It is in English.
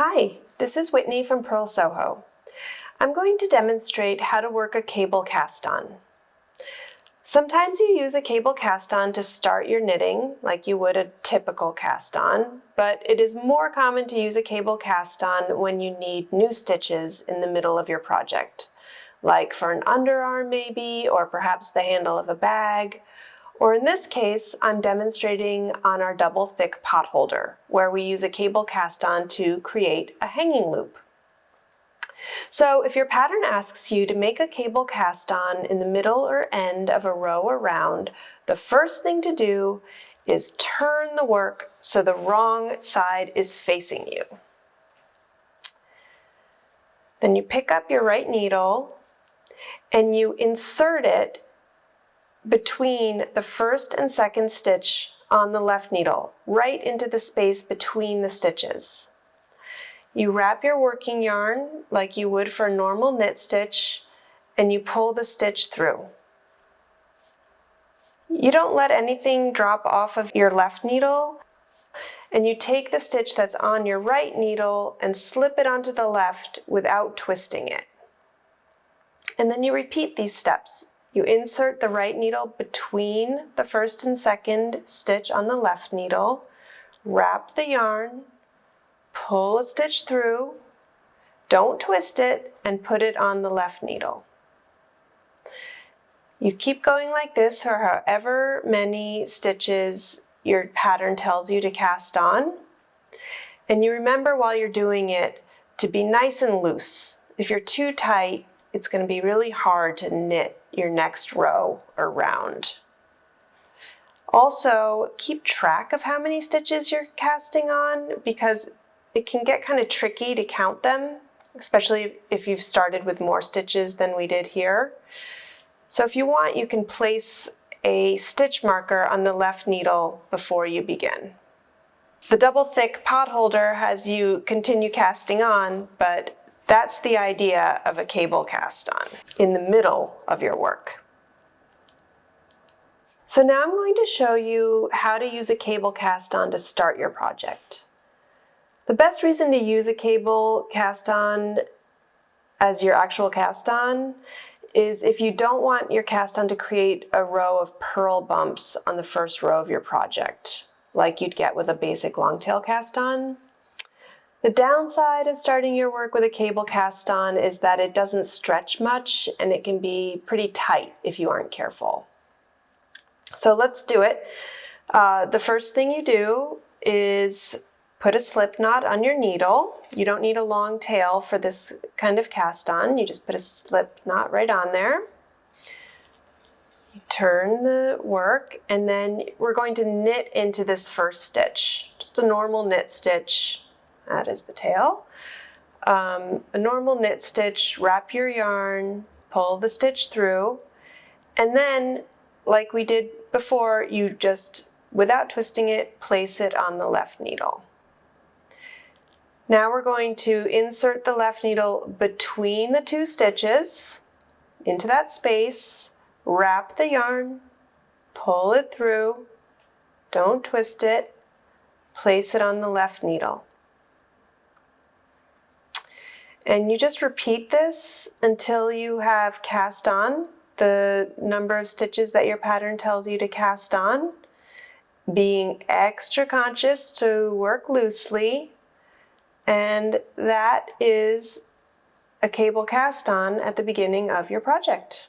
Hi, this is Whitney from Purl Soho. I'm going to demonstrate how to work a cable cast-on. Sometimes you use a cable cast-on to start your knitting, like you would a typical cast-on, but it is more common to use a cable cast-on when you need new stitches in the middle of your project, like for an underarm maybe, or perhaps the handle of a bag. Or in this case, I'm demonstrating on our double thick pot holder, where we use a cable cast-on to create a hanging loop. So if your pattern asks you to make a cable cast-on in the middle or end of a row or round, the first thing to do is turn the work so the wrong side is facing you. Then you pick up your right needle and you insert it between the first and second stitch on the left needle, right into the space between the stitches. You wrap your working yarn like you would for a normal knit stitch, and you pull the stitch through. You don't let anything drop off of your left needle, and you take the stitch that's on your right needle and slip it onto the left without twisting it. And then you repeat these steps. You insert the right needle between the first and second stitch on the left needle, wrap the yarn, pull a stitch through, don't twist it, and put it on the left needle. You keep going like this for however many stitches your pattern tells you to cast on. And you remember while you're doing it to be nice and loose. If you're too tight, it's going to be really hard to knit your next row or round. Also, keep track of how many stitches you're casting on, because it can get kind of tricky to count them, especially if you've started with more stitches than we did here. So if you want, you can place a stitch marker on the left needle before you begin. The double thick pot holder has you continue casting on, but that's the idea of a cable cast-on, in the middle of your work. So now I'm going to show you how to use a cable cast-on to start your project. The best reason to use a cable cast-on as your actual cast-on is if you don't want your cast-on to create a row of purl bumps on the first row of your project, like you'd get with a basic long-tail cast-on. The downside of starting your work with a cable cast-on is that it doesn't stretch much and it can be pretty tight if you aren't careful. So let's do it. The first thing you do is put a slip knot on your needle. You don't need a long tail for this kind of cast-on. You just put a slip knot right on there. You turn the work, and then we're going to knit into this first stitch. Just a normal knit stitch. That is the tail. A normal knit stitch, wrap your yarn, pull the stitch through, and then, like we did before, you just, without twisting it, place it on the left needle. Now we're going to insert the left needle between the two stitches into that space, wrap the yarn, pull it through, don't twist it, place it on the left needle. And you just repeat this until you have cast on the number of stitches that your pattern tells you to cast on, being extra conscious to work loosely. And that is a cable cast-on at the beginning of your project.